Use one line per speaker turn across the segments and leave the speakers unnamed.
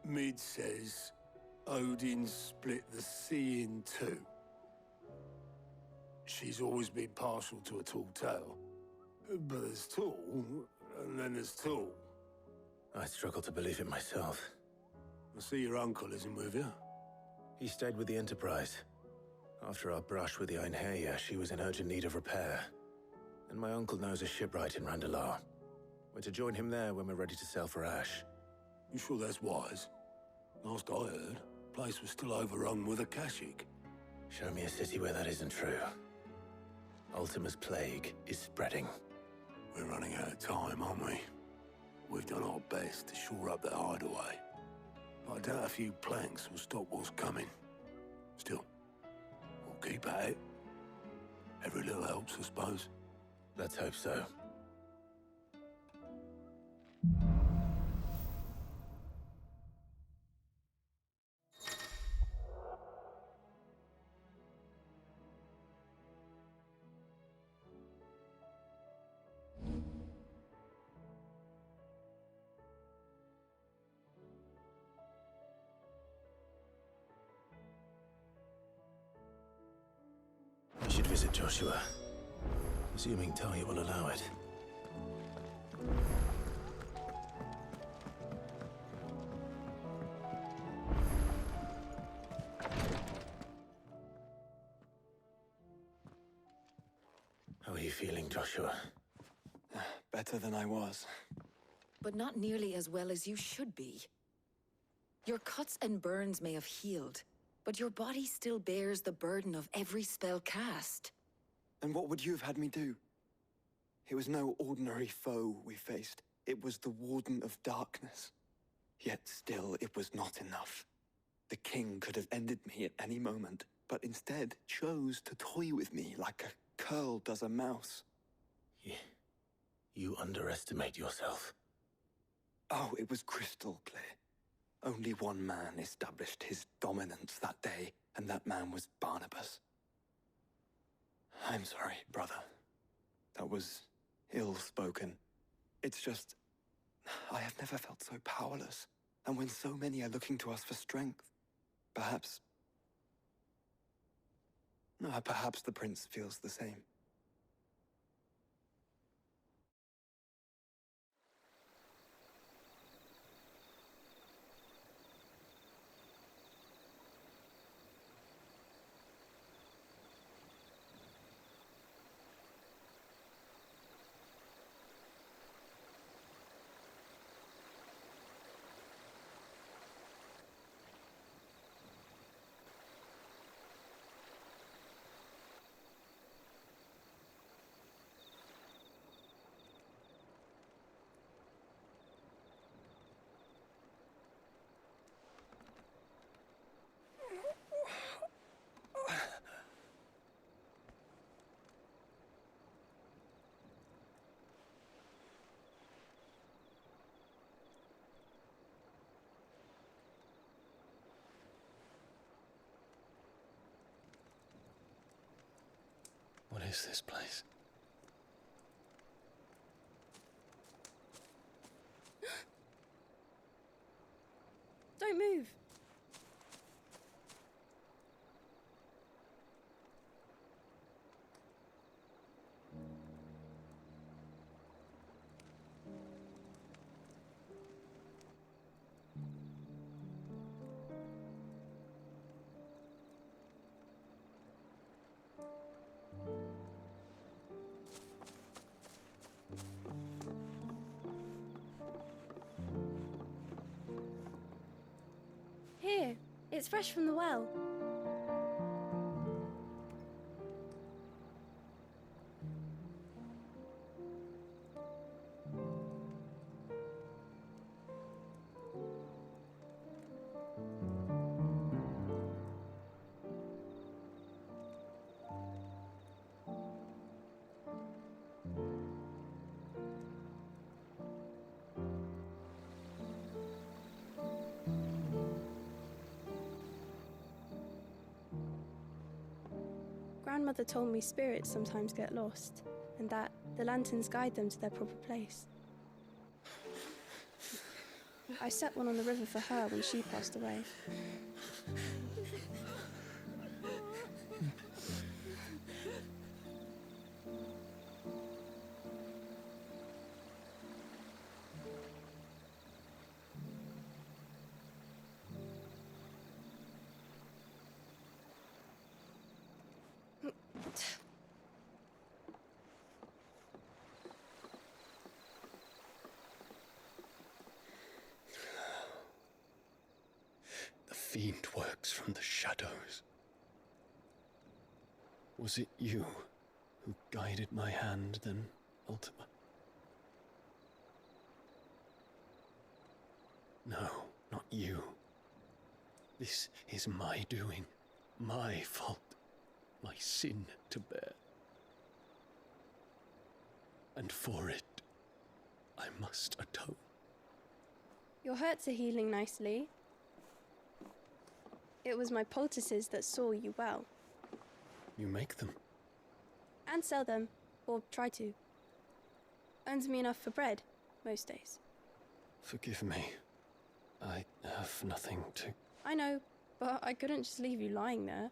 Mid says Odin split the sea in two. She's always been partial to a tall tale. But there's tall, and then there's tall.
I struggle to believe it myself.
I see your uncle isn't with you.
He stayed with the Enterprise. After our brush with the Einherja, she was in urgent need of repair. And my uncle knows a shipwright in Randalar. We're to join him there when we're ready to sail for Ash.
You sure that's wise? Last I heard, the place was still overrun with Akashic.
Show me a city where that isn't true. Ultima's plague is spreading.
We're running out of time, aren't we? We've done our best to shore up that hideaway. But I doubt a few planks will stop what's coming. Still, we'll keep at it. Every little helps, I suppose.
Let's hope so. We should visit Joshua. Assuming Talia will allow it. How are you feeling, Joshua?
Better than I was.
But not nearly as well as you should be. Your cuts and burns may have healed, but your body still bears the burden of every spell cast.
And what would you have had me do? It was no ordinary foe we faced. It was the Warden of Darkness. Yet still, it was not enough. The king could have ended me at any moment, but instead chose to toy with me like a curl does a mouse.
You underestimate yourself.
Oh, it was crystal clear. Only one man established his dominance that day, and that man was Barnabas. I'm sorry, brother. That was ill-spoken. It's just, I have never felt so powerless. And when so many are looking to us for strength, perhaps the prince feels the same.
What is this place?
Don't move. Here, it's fresh from the well. Grandmother told me spirits sometimes get lost, and that the lanterns guide them to their proper place. I set one on the river for her when she passed away.
The fiend works from the shadows. Was it you who guided my hand then, Ultima? No, not you. This is my doing, my fault, my sin to bear. And for it, I must atone.
Your hurts are healing nicely. It was my poultices that saw you well.
You make them?
And sell them, or try to. Earns me enough for bread, most days.
Forgive me. I have nothing to...
I know, but I couldn't just leave you lying there.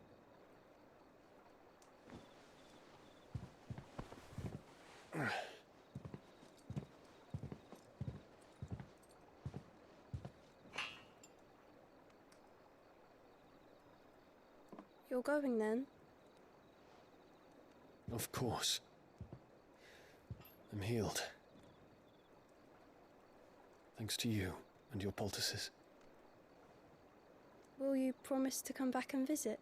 You're going then?
Of course. I'm healed. Thanks to you and your poultices.
Will you promise to come back and visit?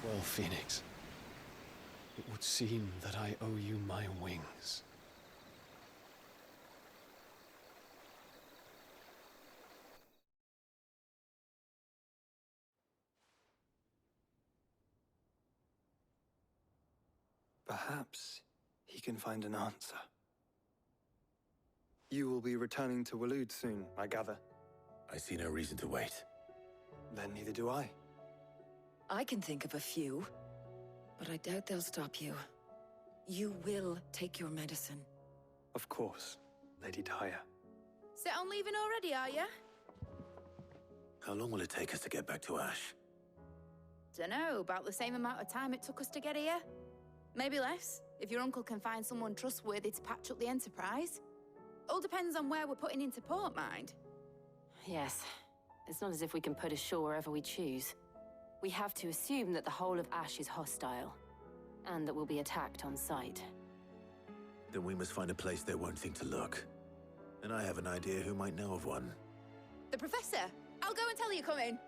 Well, Phoenix, it would seem that I owe you my wings.
Perhaps he can find an answer. You will be returning to WALOED soon, I gather.
I see no reason to wait.
Then neither do I.
I can think of a few, but I doubt they'll stop you. You will take your medicine.
Of course, Lady Daya.
Set on leaving already, are you?
How long will it take us to get back to Ash?
Dunno, about the same amount of time it took us to get here. Maybe less, if your uncle can find someone trustworthy to patch up the Enterprise. All depends on where we're putting into port, mind.
Yes. It's not as if we can put ashore wherever we choose. We have to assume that the whole of Ash is hostile, and that we'll be attacked on sight.
Then we must find a place they won't think to look. And I have an idea who might know of one.
The Professor! I'll go and tell you come in.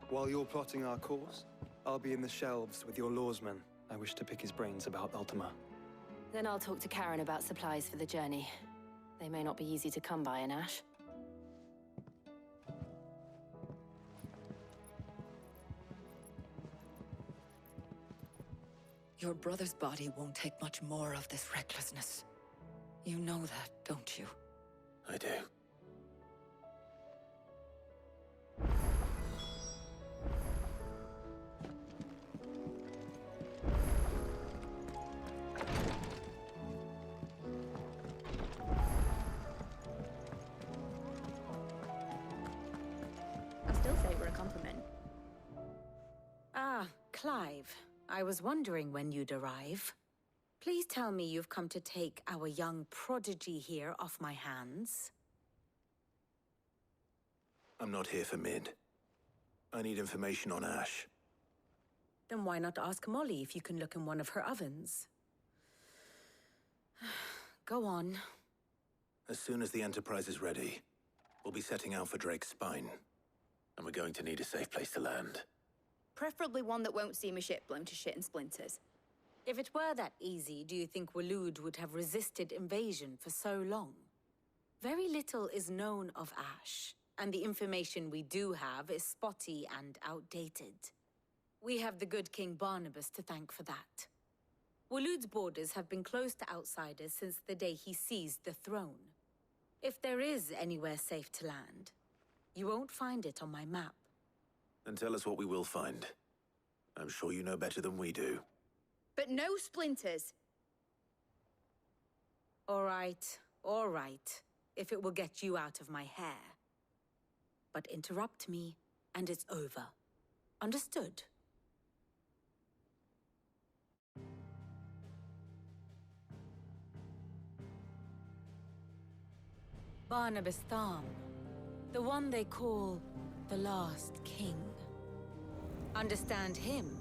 While you're plotting our course, I'll be in the shelves with your lawsman. I wish to pick his brains about Ultima.
Then I'll talk to Karen about supplies for the journey. They may not be easy to come by in Ash.
Your brother's body won't take much more of this recklessness. You know that, don't you?
I do.
I still favor a compliment.
Ah, Clive. I was wondering when you'd arrive. Please tell me you've come to take our young prodigy here off my hands.
I'm not here for Mid. I need information on Ash.
Then why not ask Molly if you can look in one of her ovens? Go on.
As soon as the Enterprise is ready, we'll be setting out for Drake's Spine. And we're going to need a safe place to land.
Preferably one that won't see my ship blown to shit and splinters.
If it were that easy, do you think WALOED would have resisted invasion for so long? Very little is known of Ash, and the information we do have is spotty and outdated. We have the good King Barnabas to thank for that. WALOED's borders have been closed to outsiders since the day he seized the throne. If there is anywhere safe to land, you won't find it on my map.
And tell us what we will find. I'm sure you know better than we do.
But no splinters.
All right, if it will get you out of my hair. But interrupt me, and it's over. Understood? Barnabas Tham, the one they call the Last King. Understand him,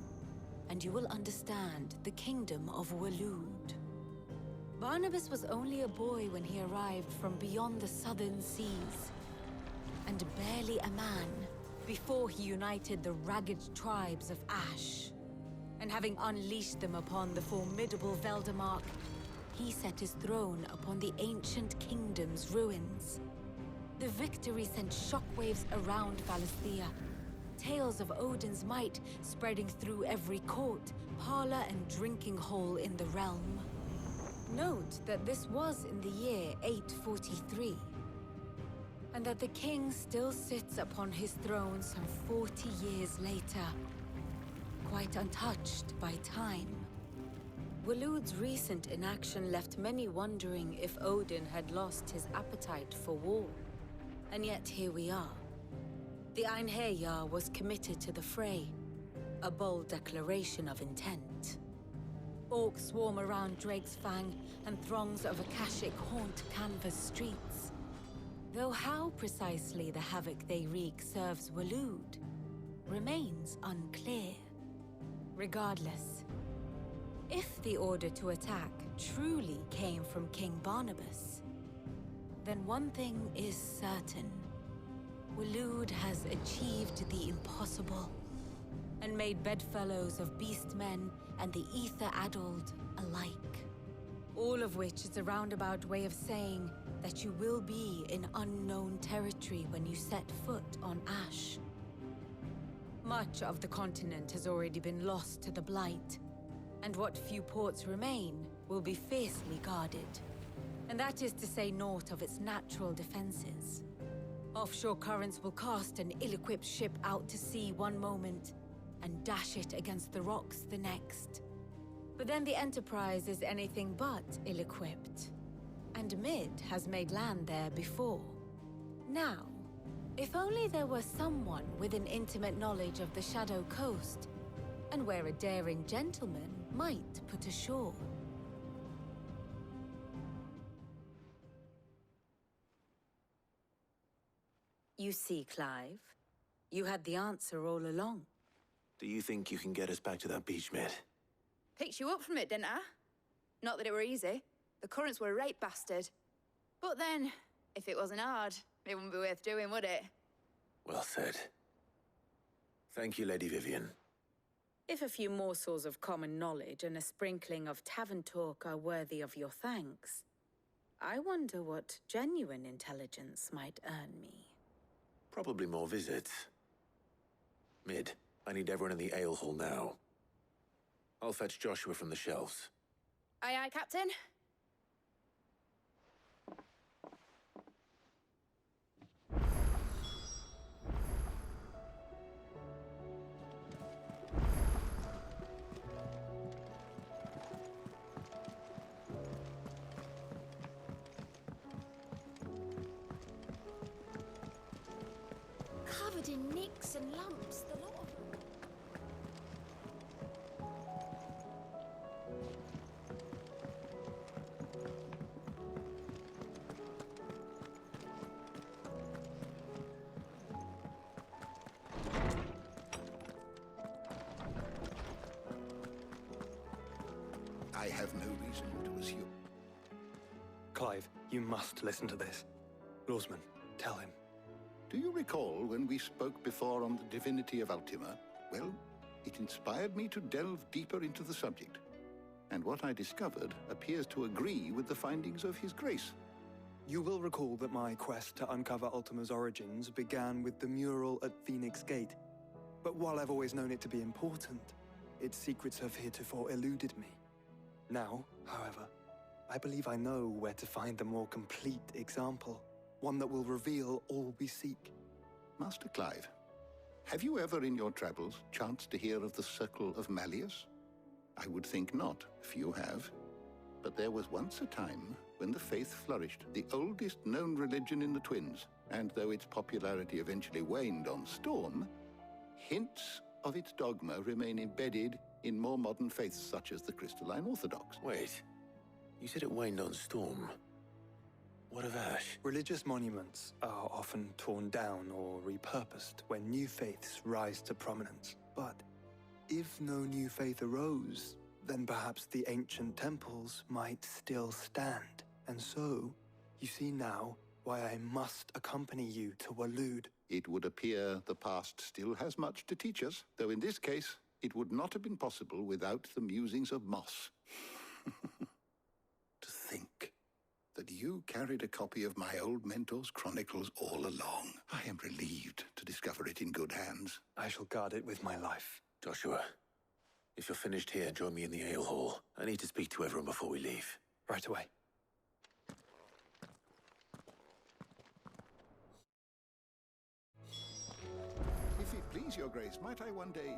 and you will understand the kingdom of WALOED. Barnabas was only a boy when he arrived from beyond the southern seas, and barely a man before he united the ragged tribes of Ash. And having unleashed them upon the formidable Veldamark, he set his throne upon the ancient kingdom's ruins. The victory sent shockwaves around Valisthea, tales of Odin's might spreading through every court, parlor, and drinking hole in the realm. Note that this was in the year 843, and that the king still sits upon his throne some 40 years later, quite untouched by time. WALOED's recent inaction left many wondering if Odin had lost his appetite for war. And yet here we are. The Einherjar was committed to the fray, a bold declaration of intent. Orcs swarm around Drake's Fang, and throngs of Akashic haunt Canvas streets. Though how precisely the havoc they wreak serves WALOED remains unclear. Regardless, if the order to attack truly came from King Barnabas, then one thing is certain. WALOED has achieved the impossible, and made bedfellows of beastmen and the ether-addled alike. All of which is a roundabout way of saying that you will be in unknown territory when you set foot on Ash. Much of the continent has already been lost to the Blight, and what few ports remain will be fiercely guarded. And that is to say naught of its natural defenses. Offshore currents will cast an ill-equipped ship out to sea one moment, and dash it against the rocks the next. But then the Enterprise is anything but ill-equipped, and Mid has made land there before. Now, if only there were someone with an intimate knowledge of the Shadow Coast, and where a daring gentleman might put ashore. You see, Clive, you had the answer all along.
Do you think you can get us back to that beach, Mid?
Picked you up from it, didn't I? Not that it were easy. The currents were a right bastard. But then, if it wasn't hard, it wouldn't be worth doing, would it?
Well said. Thank you, Lady Vivian.
If a few morsels of common knowledge and a sprinkling of tavern talk are worthy of your thanks, I wonder what genuine intelligence might earn me.
Probably more visits. Mid, I need everyone in the ale hall now. I'll fetch Joshua from the shelves.
Aye, aye, Captain.
Covered in nicks and lumps, the lot of them.
I have no reason to assume.
Clive, you must listen to this. Lawsman, tell him.
Do you recall when we spoke before on the divinity of Ultima? Well, it inspired me to delve deeper into the subject. And what I discovered appears to agree with the findings of His Grace.
You will recall that my quest to uncover Ultima's origins began with the mural at Phoenix Gate. But while I've always known it to be important, its secrets have heretofore eluded me. Now, however, I believe I know where to find the more complete example, one that will reveal all we seek.
Master Clive, have you ever in your travels chanced to hear of the Circle of Malleus? I would think not, if you have. But there was once a time when the faith flourished, the oldest known religion in the Twins, and though its popularity eventually waned on Storm, hints of its dogma remain embedded in more modern faiths such as the Crystalline Orthodox.
Wait, you said it waned on Storm. What of Ash?
Religious monuments are often torn down or repurposed when new faiths rise to prominence. But if no new faith arose, then perhaps the ancient temples might still stand. And so, you see now why I must accompany you to WALOED.
It would appear the past still has much to teach us, though in this case, it would not have been possible without the musings of Moss. To think that you carried a copy of my old mentor's chronicles all along. I am relieved to discover it in good hands.
I shall guard it with my life.
Joshua, if you're finished here, join me in the ale hall. I need to speak to everyone before we leave.
Right away.
If it please your grace, might I one day